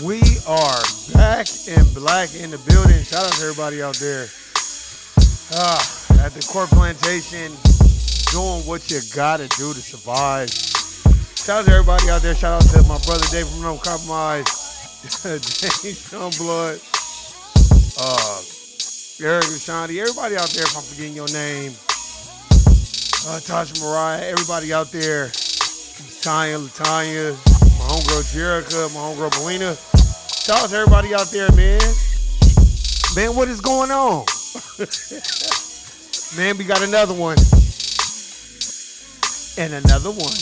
We are back in black in the building. Shout out to everybody out there. At the Court Plantation, doing what you gotta do to survive. Shout out to everybody out there. Shout out to my brother Dave from No Compromise, James Youngblood, Eric Rashandi, everybody out there. If I'm forgetting your name, Tasha Mariah, everybody out there. Latanya, my homegirl Jerica, my homegirl Melina. Shout out to everybody out there, man. Man, what is going on? Man, we got another one. And another one.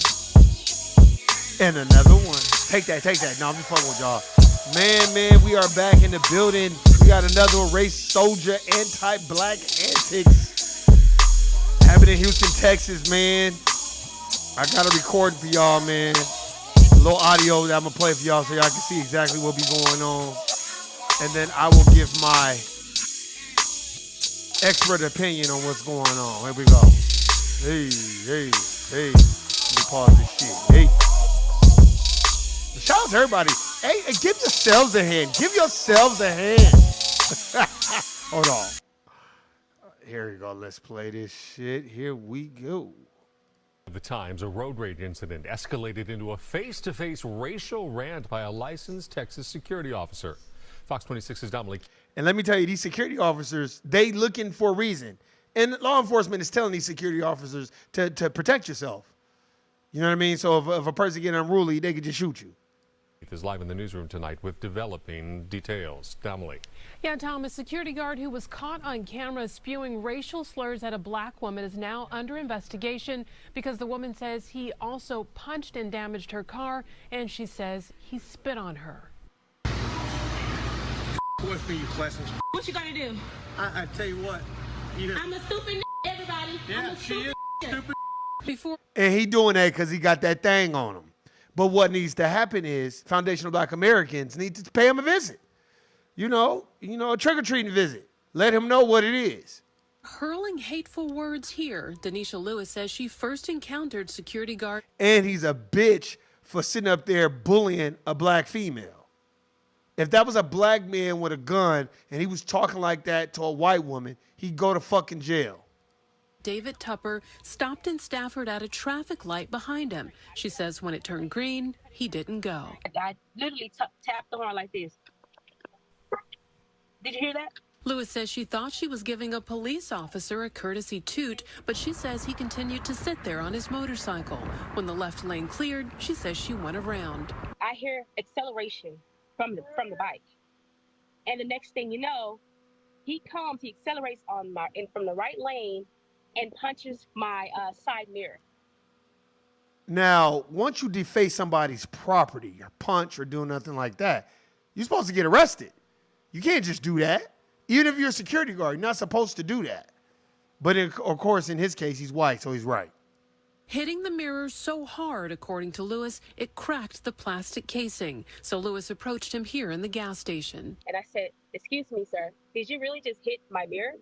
And another one. Take that. No, I'm just fucking with y'all. Man, we are back in the building. We got another race soldier, anti-black antics. Happening in Houston, Texas, man. I got a recording for y'all, man. A little audio that I'm going to play for y'all so y'all can see exactly what be going on. And then I will give my expert opinion on what's going on. Here we go. Hey. Let me pause this shit. Hey. Shout out to everybody. Hey, give yourselves a hand. Hold on. Here we go. Let's play this shit. Here we go. The Times, a road rage incident escalated into a face-to-face racial rant by a licensed Texas security officer. Fox 26's Dominique. And let me tell you, these security officers, they looking for a reason. And law enforcement is telling these security officers to protect yourself. You know what I mean? So if a person get unruly, they could just shoot you. Is live in the newsroom tonight with developing details. Dominique. Yeah, Tom, a security guard who was caught on camera spewing racial slurs at a black woman is now under investigation because the woman says he also punched and damaged her car, and she says he spit on her. With me, you classic. What you gonna do? I tell you what. I'm a stupid everybody. Yeah, she is stupid. And he doing that because he got that thing on him. But what needs to happen is foundational black Americans need to pay him a visit. You know, a trick-or-treating visit. Let him know what it is. Hurling hateful words here. Denisha Lewis says she first encountered security guard. And he's a bitch for sitting up there bullying a black female. If that was a black man with a gun and he was talking like that to a white woman, he'd go to fucking jail. David Tupper stopped in Stafford at a traffic light behind him. She says when it turned green, he didn't go. I literally tapped the horn like this. Did you hear that? Lewis says she thought she was giving a police officer a courtesy toot, but she says he continued to sit there on his motorcycle. When the left lane cleared, she says she went around. I hear acceleration from the bike. And the next thing you know, he accelerates from the right lane and punches my side mirror. Now, once you deface somebody's property or punch or do nothing like that, you're supposed to get arrested. You can't just do that. Even if you're a security guard, you're not supposed to do that. But of course, in his case, he's white, so he's right. Hitting the mirror so hard, according to Lewis, it cracked the plastic casing. So Lewis approached him here in the gas station. And I said, "Excuse me, sir, did you really just hit my mirror?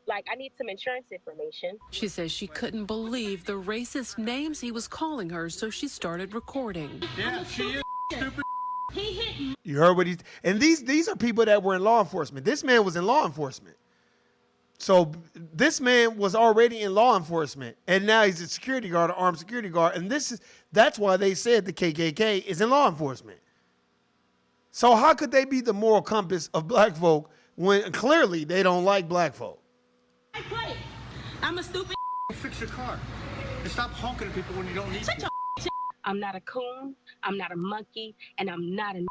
Like, I need some insurance information." She says she couldn't believe the racist names he was calling her, so she started recording. Yeah, she is stupid. He hit me. You heard what he's... And these are people that were in law enforcement. This man was in law enforcement. So this man was already in law enforcement, and now he's a security guard, an armed security guard, and that's why they said the KKK is in law enforcement. So how could they be the moral compass of black folk when clearly they don't like black folk? I'm a stupid. Fix your car. And stop honking at people when you don't need to. I'm not a coon, I'm not a monkey, and I'm not a.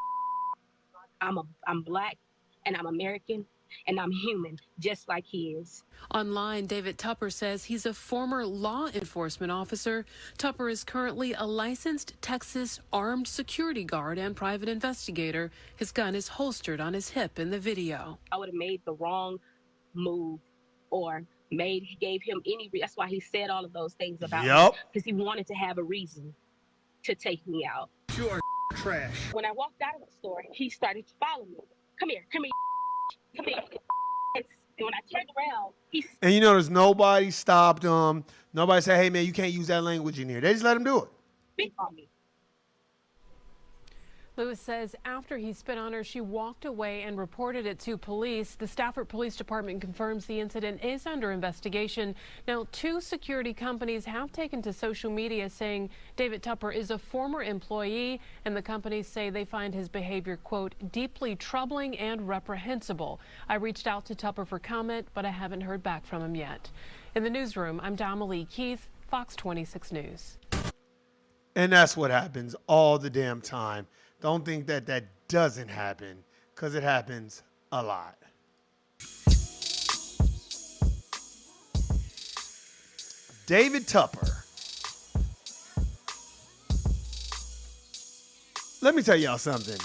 I'm black, and I'm American, and I'm human, just like he is. Online, David Tupper says he's a former law enforcement officer. Tupper is currently a licensed Texas armed security guard and private investigator. His gun is holstered on his hip in the video. I would have made the wrong move or gave him any. That's why he said all of those things about me, because he wanted to have a reason to take me out. You are trash. When I walked out of the store, he started to follow me. Come here. And when I turned around, and you notice nobody stopped him. Nobody said, "Hey man, you can't use that language in here." They just let him do it. Spit on me. Lewis says after he spit on her, she walked away and reported it to police. The Stafford Police Department confirms the incident is under investigation. Now, 2 security companies have taken to social media saying David Tupper is a former employee, and the companies say they find his behavior, quote, deeply troubling and reprehensible. I reached out to Tupper for comment, but I haven't heard back from him yet. In the newsroom, I'm Damalie Keith, Fox 26 News. And that's what happens all the damn time. Don't think that that doesn't happen, because it happens a lot. David Tupper. Let me tell y'all something.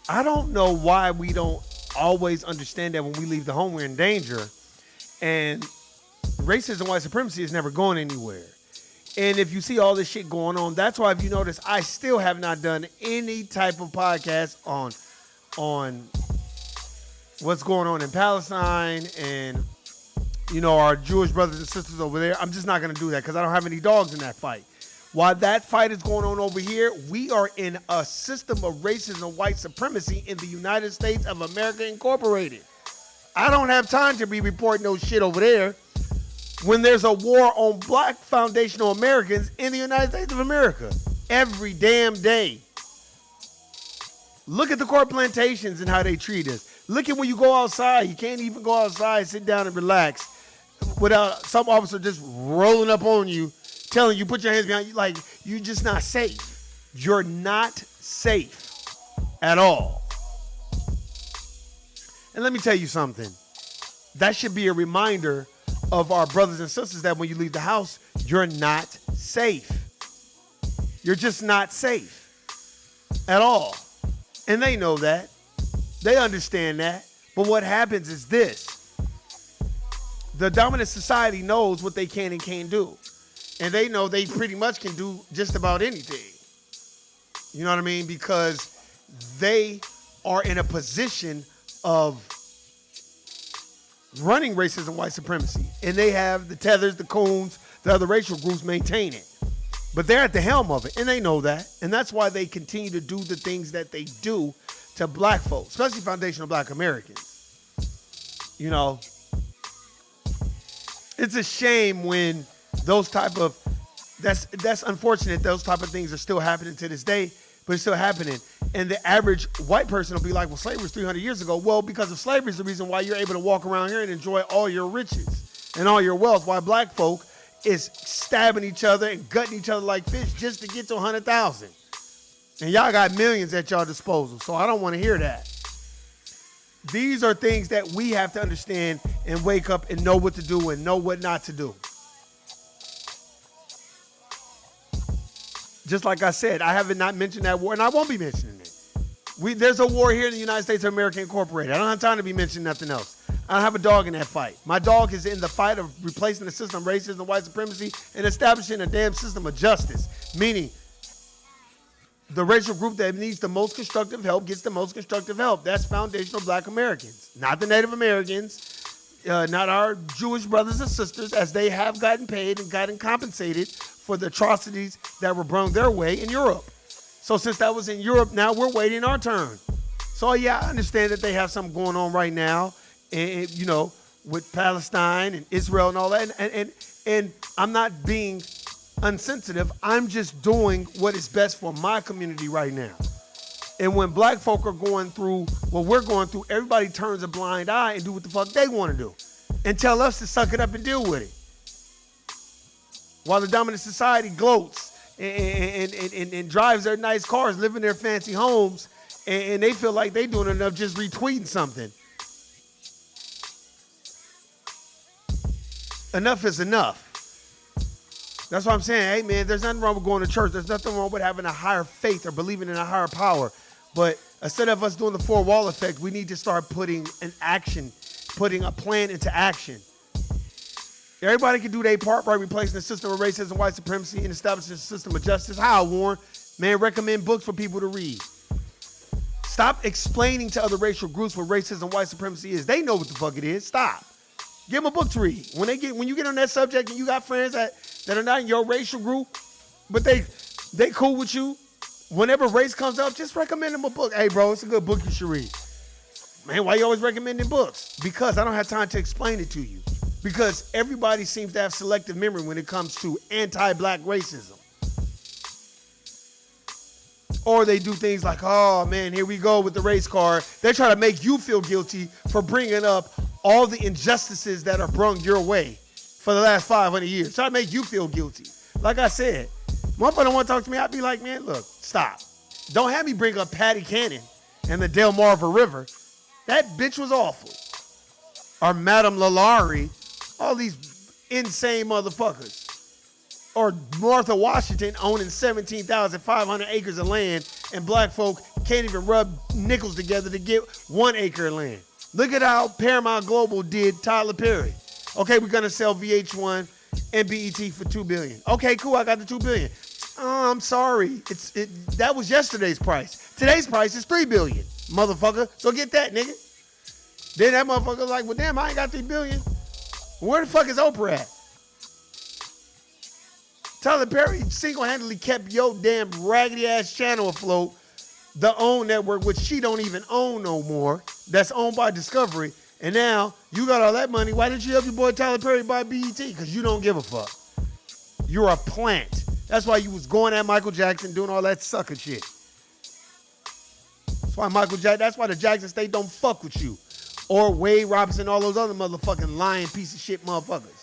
I don't know why we don't always understand that when we leave the home, we're in danger. And racism and white supremacy is never going anywhere. And if you see all this shit going on, that's why, if you notice, I still have not done any type of podcast on what's going on in Palestine and, you know, our Jewish brothers and sisters over there. I'm just not going to do that because I don't have any dogs in that fight. While that fight is going on over here, we are in a system of racism and white supremacy in the United States of America Incorporated. I don't have time to be reporting no shit over there when there's a war on black foundational Americans in the United States of America every damn day. Look at the court plantations and how they treat us. Look at when you go outside. You can't even go outside, sit down and relax without some officer just rolling up on you, telling you, put your hands behind you. Like, you're just not safe. You're not safe at all. And let me tell you something. That should be a reminder of our brothers and sisters that when you leave the house, you're not safe. You're just not safe at all. And they know that. They understand that. But what happens is this. The dominant society knows what they can and can't do. And they know they pretty much can do just about anything. You know what I mean? Because they are in a position of running racism, white supremacy. And they have the tethers, the coons, the other racial groups maintain it. But they're at the helm of it, and they know that. And that's why they continue to do the things that they do to black folks, especially foundational black Americans. You know, it's a shame when those type of, that's unfortunate, those type of things are still happening to this day, but it's still happening. And the average white person will be like, well, slavery was 300 years ago. Well, because of slavery is the reason why you're able to walk around here and enjoy all your riches and all your wealth, while black folk is stabbing each other and gutting each other like fish just to get to 100,000. And y'all got millions at y'all disposal, so I don't want to hear that. These are things that we have to understand and wake up and know what to do and know what not to do. Just like I said, I haven't not mentioned that war, and I won't be mentioning it. There's a war here in the United States of America Incorporated. I don't have time to be mentioning nothing else. I don't have a dog in that fight. My dog is in the fight of replacing the system of racism and white supremacy and establishing a damn system of justice, meaning the racial group that needs the most constructive help gets the most constructive help. That's foundational black Americans, not the Native Americans, not our Jewish brothers and sisters, as they have gotten paid and gotten compensated for the atrocities that were brought their way in Europe. So since that was in Europe, now we're waiting our turn. So yeah, I understand that they have something going on right now, and you know, with Palestine and Israel and all that. And I'm not being unsensitive. I'm just doing what is best for my community right now. And when black folk are going through what we're going through, everybody turns a blind eye and do what the fuck they want to do and tell us to suck it up and deal with it. While the dominant society gloats and drives their nice cars, live in their fancy homes, and they feel like they doing enough just retweeting something. Enough is enough. That's what I'm saying. Hey, man, there's nothing wrong with going to church. There's nothing wrong with having a higher faith or believing in a higher power. But instead of us doing the four-wall effect, we need to start putting a plan into action. Everybody can do their part by replacing the system of racism and white supremacy and establishing a system of justice. How, Warren? Man, recommend books for people to read. Stop explaining to other racial groups what racism and white supremacy is. They know what the fuck it is. Stop. Give them a book to read. When you get on that subject and you got friends that are not in your racial group, but they cool with you whenever race comes up, just recommend them a book. Hey, bro, it's a good book you should read. Man, why you always recommending books? Because I don't have time to explain it to you. Because everybody seems to have selective memory when it comes to anti-black racism. Or they do things like, oh man, here we go with the race card. They try to make you feel guilty for bringing up all the injustices that are brung your way for the last 500 years. Try to make you feel guilty. Like I said, motherfucker don't want to talk to me, I'd be like, man, look, stop. Don't have me bring up Patty Cannon and the Delmarva River. That bitch was awful. Or Madame Lalaurie, all these insane motherfuckers. Or Martha Washington owning 17,500 acres of land, and black folk can't even rub nickels together to get 1 acre of land. Look at how Paramount Global did Tyler Perry. Okay, we're gonna sell VH1 and BET for $2 billion. Okay, cool, I got the $2 billion. Oh, I'm sorry, that was yesterday's price. Today's price is $3 billion, motherfucker. So get that, nigga. Then that motherfucker like, well, damn, I ain't got $3 billion. Where the fuck is Oprah at? Tyler Perry single-handedly kept your damn raggedy-ass channel afloat, the OWN network, which she don't even own no more, that's owned by Discovery, and now you got all that money. Why didn't you help your boy Tyler Perry buy BET? Because you don't give a fuck. You're a plant. That's why you was going at Michael Jackson doing all that sucker shit. That's why the Jackson State don't fuck with you. Or Wade Robinson, all those other motherfucking lying piece of shit motherfuckers.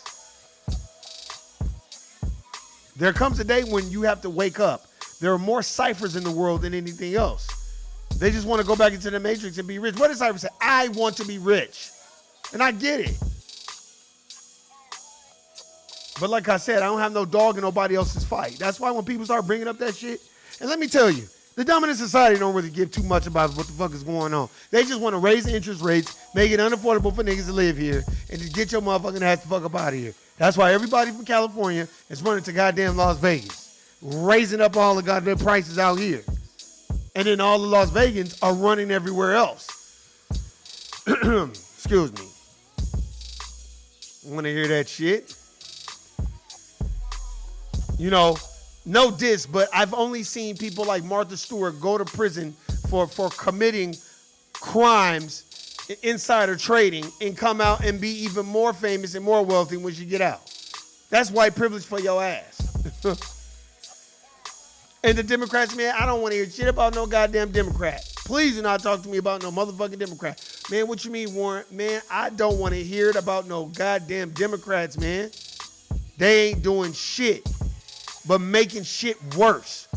There comes a day when you have to wake up. There are more ciphers in the world than anything else. They just want to go back into the matrix and be rich. What does Cipher say? I want to be rich. And I get it. But like I said, I don't have no dog in nobody else's fight. That's why when people start bringing up that shit, and let me tell you, the dominant society don't really give too much about what the fuck is going on. They just want to raise the interest rates, make it unaffordable for niggas to live here, and just get your motherfucking ass the fuck up out of here. That's why everybody from California is running to goddamn Las Vegas, raising up all the goddamn prices out here. And then all the Las Vegans are running everywhere else. Excuse me. Want to hear that shit? You know, no diss, but I've only seen people like Martha Stewart go to prison for committing crimes, insider trading, and come out and be even more famous and more wealthy when she get out. That's white privilege for your ass. And the Democrats, man, I don't want to hear shit about no goddamn Democrat. Please do not talk to me about no motherfucking Democrat. Man, what you mean, Warren? Man, I don't want to hear it about no goddamn Democrats, man. They ain't doing shit but making shit worse.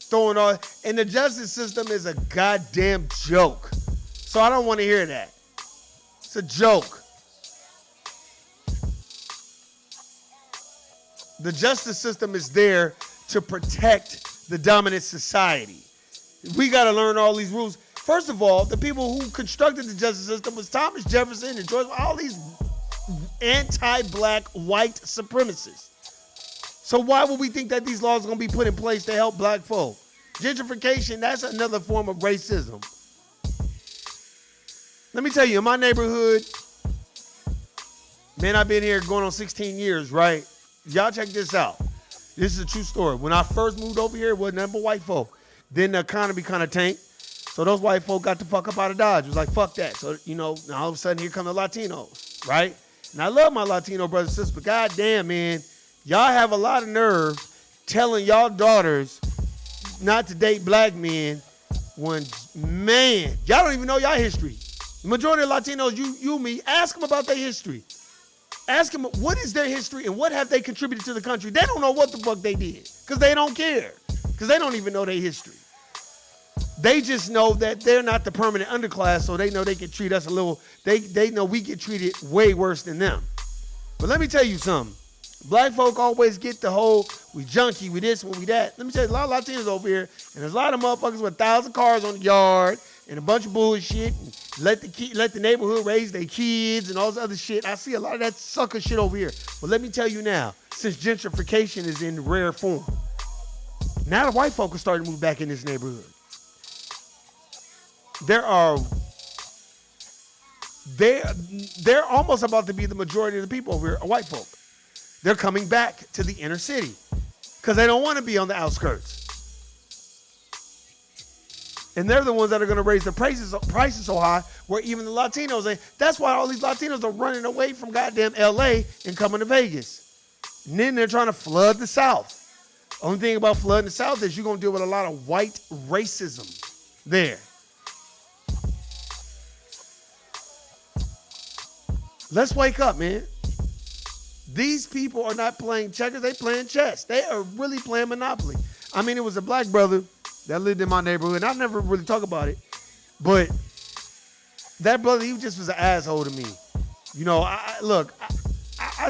Throwing all, and the justice system is a goddamn joke. So I don't want to hear that. It's a joke. The justice system is there to protect the dominant society. We got to learn all these rules. First of all, the people who constructed the justice system was Thomas Jefferson and George, all these anti-black white supremacists. So why would we think that these laws are going to be put in place to help black folk? Gentrification, that's another form of racism. Let me tell you, in my neighborhood, man, I've been here going on 16 years, right? Y'all check this out. This is a true story. When I first moved over here, it wasn't nothing but white folk. Then the economy kind of tanked. So those white folk got the fuck up out of Dodge. It was like, fuck that. So, you know, now all of a sudden here come the Latinos, right? And I love my Latino brothers and sisters, but goddamn, man, y'all have a lot of nerve telling y'all daughters not to date black men when, man, y'all don't even know y'all history. The majority of Latinos, you, me, ask them about their history. Ask them what is their history and what have they contributed to the country. They don't know what the fuck they did because they don't care, because they don't even know their history. They just know that they're not the permanent underclass, so they know they can treat us a little, they know we get treated way worse than them. But let me tell you something. Black folk always get the whole, we junkie, we this, we that. Let me tell you, a lot of Latinos over here, and there's a lot of motherfuckers with 1,000 cars on the yard and a bunch of bullshit, and let the neighborhood raise their kids and all this other shit. I see a lot of that sucker shit over here. But let me tell you now, since gentrification is in rare form, now the white folk are starting to move back in this neighborhood. They're almost about to be the majority of the people over here are white folk. They're coming back to the inner city because they don't want to be on the outskirts. And they're the ones that are going to raise the prices so high where even the Latinos ain't. That's why all these Latinos are running away from goddamn L.A. and coming to Vegas. And then they're trying to flood the South. Only thing about flooding the South is you're going to deal with a lot of white racism there. Let's wake up, man. These people are not playing checkers. They playing chess. They are really playing Monopoly. I mean, it was a black brother that lived in my neighborhood. And I never really talk about it. But that brother, he just was an asshole to me. You know, I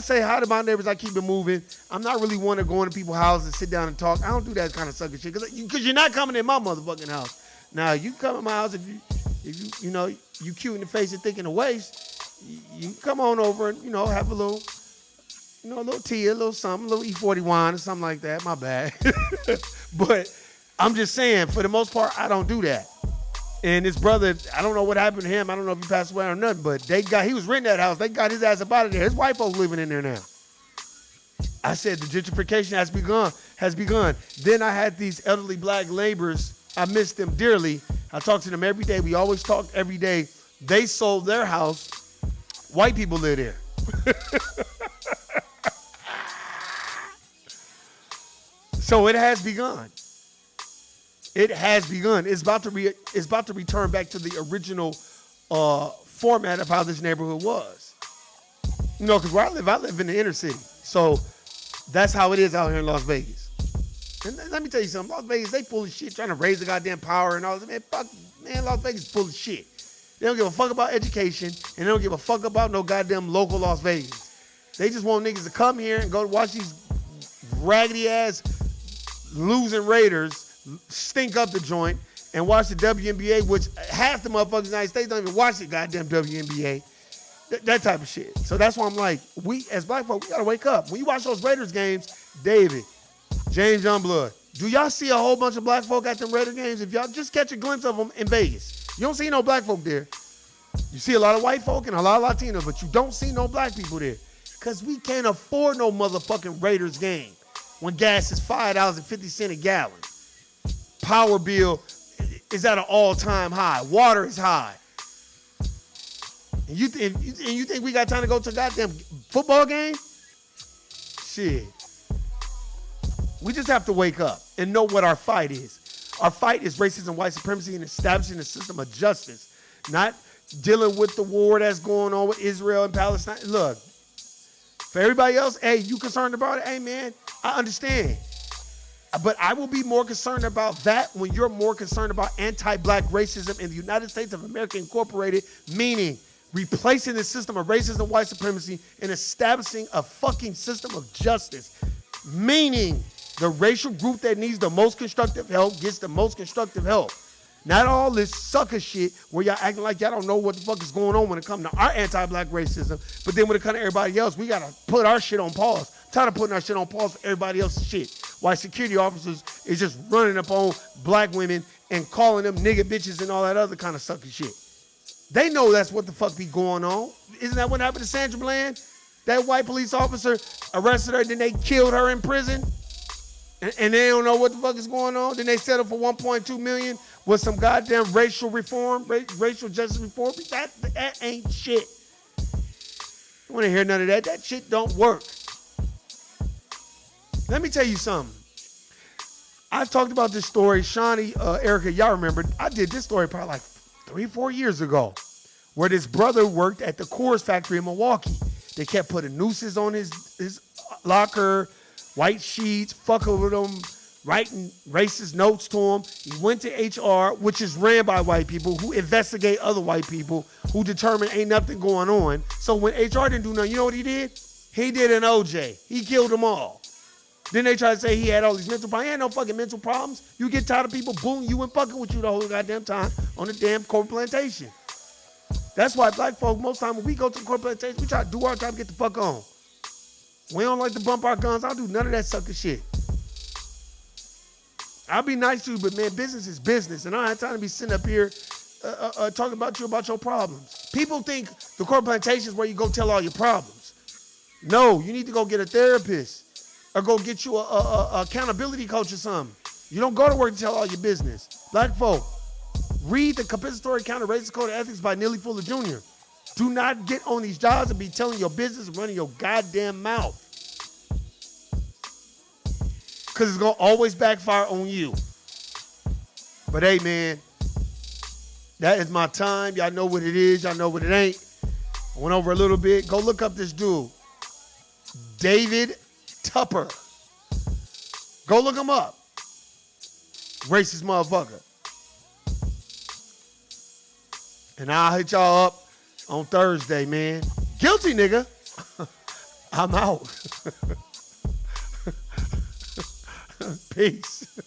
say hi to my neighbors. I keep it moving. I'm not really one to go into people's houses and sit down and talk. I don't do that kind of sucker shit. Because you're not coming in my motherfucking house. Now, you come in my house if you know, you cute in the face and thick in the waist. You come on over and, you know, have a little, you know, a little tea, a little something, a little E40 wine or something like that. My bad. But I'm just saying, for the most part, I don't do that. And his brother, I don't know what happened to him. I don't know if he passed away or nothing, but he was renting that house. They got his ass up out of there. His white folks living in there now. I said the gentrification has begun. Then I had these elderly black neighbors. I missed them dearly. I talked to them every day. We always talk every day. They sold their house. White people live there. So it has begun. It has begun. It's about to return back to the original format of how this neighborhood was. You know, because where I live in the inner city. So that's how it is out here in Las Vegas. And let me tell you something. Las Vegas, they full of shit trying to raise the goddamn power and all that. Man, Las Vegas is full of shit. They don't give a fuck about education, and they don't give a fuck about no goddamn local Las Vegas. They just want niggas to come here and go to watch these raggedy-ass losing Raiders stink up the joint and watch the WNBA, which half the motherfuckers in the United States don't even watch the goddamn WNBA. That type of shit. So that's why I'm like, we, as black folk, we got to wake up. When you watch those Raiders games, David, James Youngblood, do y'all see a whole bunch of black folk at them Raider games? If y'all just catch a glimpse of them in Vegas. You don't see no black folk there. You see a lot of white folk and a lot of Latinos, but you don't see no black people there. Because we can't afford no motherfucking Raiders game when gas is $5.50 a gallon. Power bill is at an all-time high. Water is high. And you think we got time to go to a goddamn football game? Shit. We just have to wake up and know what our fight is. Our fight is racism, white supremacy, and establishing a system of justice, not dealing with the war that's going on with Israel and Palestine. Look, for everybody else, hey, you concerned about it? Hey, man, I understand. But I will be more concerned about that when you're more concerned about anti-black racism in the United States of America Incorporated, meaning replacing the system of racism, white supremacy, and establishing a fucking system of justice, meaning the racial group that needs the most constructive help gets the most constructive help. Not all this sucker shit where y'all acting like y'all don't know what the fuck is going on when it comes to our anti-black racism, but then when it comes to everybody else, we gotta put our shit on pause. I'm tired of putting our shit on pause for everybody else's shit. Why security officers is just running up on black women and calling them nigga bitches and all that other kind of sucker shit. They know that's what the fuck be going on. Isn't that what happened to Sandra Bland? That white police officer arrested her, then they killed her in prison. And they don't know what the fuck is going on. Then they settled for $1.2 million with some goddamn racial reform, racial justice reform. That ain't shit. I want to hear none of that. That shit don't work. Let me tell you something. I talked about this story. Shawnee, Erica, y'all remember. I did this story probably like 3-4 years ago where this brother worked at the Coors factory in Milwaukee. They kept putting nooses on his locker, white sheets, fucking with him, writing racist notes to him. He went to HR, which is ran by white people who investigate other white people who determine ain't nothing going on. So when HR didn't do nothing, you know what he did? He did an OJ. He killed them all. Then they tried to say he had all these mental problems. He had no fucking mental problems. You get tired of people bullying you and fucking with you the whole goddamn time on the damn corporate plantation. That's why black folk, most time when we go to the corporate plantation, we try to do our job, get the fuck on. We don't like to bump our guns. I'll do none of that sucker shit. I'll be nice to you, but man, business is business. And I don't have time to be sitting up here talking about you about your problems. People think the corporate plantation is where you go tell all your problems. No, you need to go get a therapist. or go get you a accountability coach or something. You don't go to work to tell all your business. Black folk, read the Compensatory Counter Racist Code of Ethics by Neely Fuller Jr. Do not get on these jobs and be telling your business and running your goddamn mouth. Because it's going to always backfire on you. But hey, man, that is my time. Y'all know what it is. Y'all know what it ain't. I went over a little bit. Go look up this dude, David Tupper. Go look him up. Racist motherfucker. And I'll hit y'all up on Thursday, man. Guilty, nigga. I'm out. Peace.